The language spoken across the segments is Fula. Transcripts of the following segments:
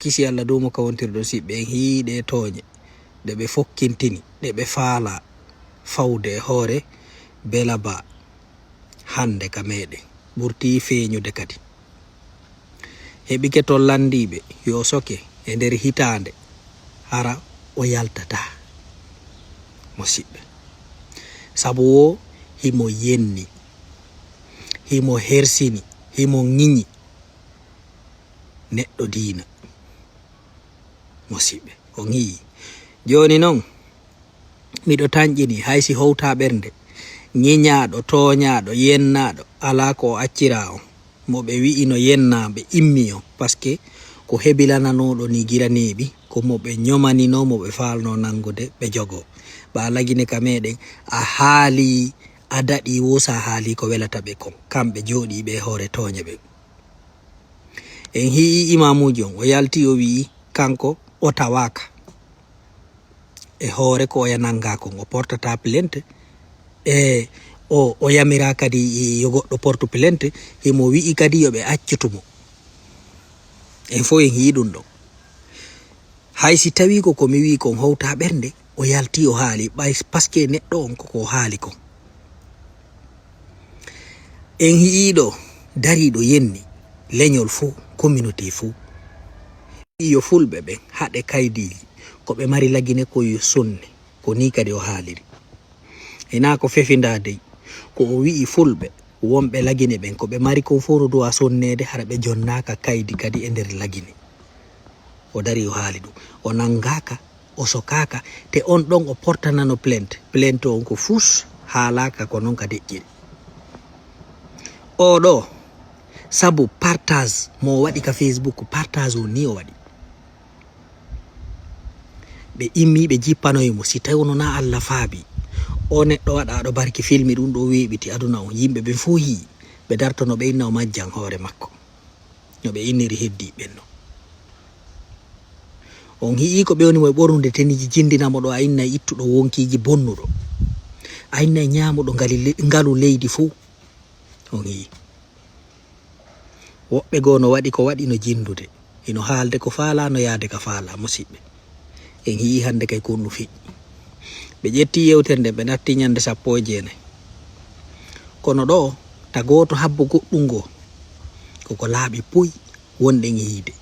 kisi Allah dow mo kawontirɗo siɓɓe en hiiɗe tooñe ɗe ɓe fokkintini ɗe ɓe faala fawde e hoore bela ba hande ka meɗen ɓurti feeñude kadi heɓike to landiɓe yo soke e nder hitande hara o yaltata musidɓe sabu wo himo yenni himo hersini himo ŋiñi neɗɗo diina musidɓe o ŋiyi joni noon miɗo tañƴini haysi howta ɓernde ŋiñaɗo toñaɗo yennaɗo ala ko o accira on mo ɓe wi'ino yennaɓe immi on par ce que ko hebilananoɗo ni gira neeɓi ko mo ɓe ñomanino mo ɓe falno nangude ɓe jogo ba lagine ka meɗen a haali a daɗi wosa haali ko welata ɓe kon kamɓe jooɗi ɓe hoore toñe ɓe en hi'i imamuji on o yalti o wi'i kanko o tawaka e hoore ko oya nanga kon o portata plainte e o yamira kadi yo goɗɗo porte plainte himo wi'i kadi yoɓe accutumo en fo en hi'i ɗum ɗon haysi tawi ko komi wi kon howta ɓernde o yalti o haali ɓay par ce que neɗɗo on koko haali kon en hi'iɗo dariɗo yenni leñol fuu communauté fuu yo fulɓe ɓen haɗe kaydiji ko ɓe mari lagine ko yo sonne ko ni kadi o haaliri ina ko fefinda dey ko o wi'i fulɓe wonɓe lagine ɓen ko ɓe mari kon fof no duwa sonnede hara ɓe jonnaka kaydi kadi e nder lagine o dari o haali ɗum o nangaka o sokaka te on ɗon o portanano plainte on ko fus haalaka ko noon ka deƴƴiri o ɗo sabu partage mo waɗi ka Facebook partage o ni o waɗi ɓe immi ɓe jippanoyimo si tawi wono na Allah faabi o neɗɗo waɗa ɗo barki filmi ɗum ɗo weeɓiti aduna on yimɓe ɓe fo hi ɓe dartono ɓe inna o majjan hoore makko no ɓe inniri heddi ɓenno on hi'i ko ɓe woni mo e ɓornude teniji jindinamo ɗo a innay ittuɗo wonkiji bonnuɗo a innay ñamuɗo ngalu leydi fuu on hi'i woɓɓe goo no waɗi ko waɗi no jindude ino haalde ko faala no yaade ka faala musidɓe en hi'i hande kay kon ɗum feƴƴi ɓe ƴetti yewtere nde ɓe natti ñande 19 kono ɗo ta goto habbo goɗɗum ngoo koko laaɓi puy wonɗen e yiide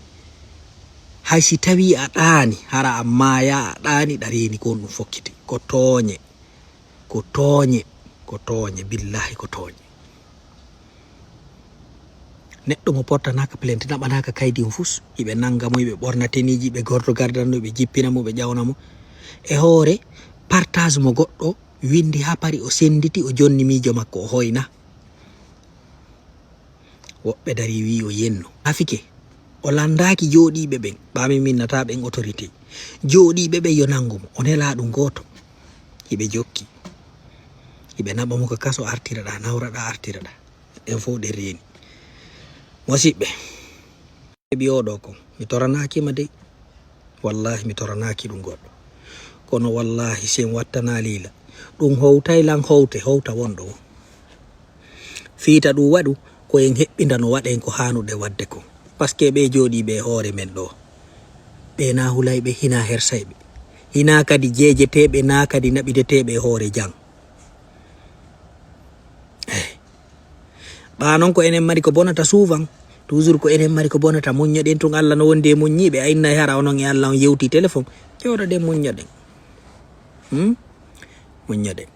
haysi tawi a ɗaani hara a maaya a ɗaani ɗareeni kon ɗum fokkiti ko tooñe ko tooñe ko tooñe billahi ko tooñe neɗɗo mo portanaka plainte naɓanaka kaydi on fus yiɓe nangamo yiɓe ɓorna teniji ɓe gordo gardanno ɓe jippinamo ɓe ƴawnamo e hoore partage mo goɗɗo windi ha pari o senditi o jonni miijo makko o hoyna woɓɓe dari wi o yenno afike o landaki jooɗiɓe ɓen ɓami minnata ɓen autorité jooɗiɓe ɓen yo nangumo o nela ɗum goto hiɓe jokki hiɓe naɓamo ko kaso artiraɗa nawraɗa artiraɗa en fo ɗe reeni musidɓe ɓi oɗo kon mi toranakima dey wallahi mi toranaki ɗum goɗɗo kono wallahi sen wattana lila ɗum howtay lan howta wonɗo o fiita ɗum waɗu ko en heɓɓinda no waɗen ko hanude wadde ko par ce que ɓe jooɗiɓe hoore men ɗo ɓe na hulayɓe hina hersayɓe hina kadi jeejeteɓe na kadi naɓideteɓe hoore jang ɓa noon ko enen mari ko bonata souvent toujours ko enen mari ko bonata muñoɗen tun Allah no wondi e muññiɓe a innay hara onon e Allah on yewti téléphone jewɗoɗen muñoɗen muñoɗen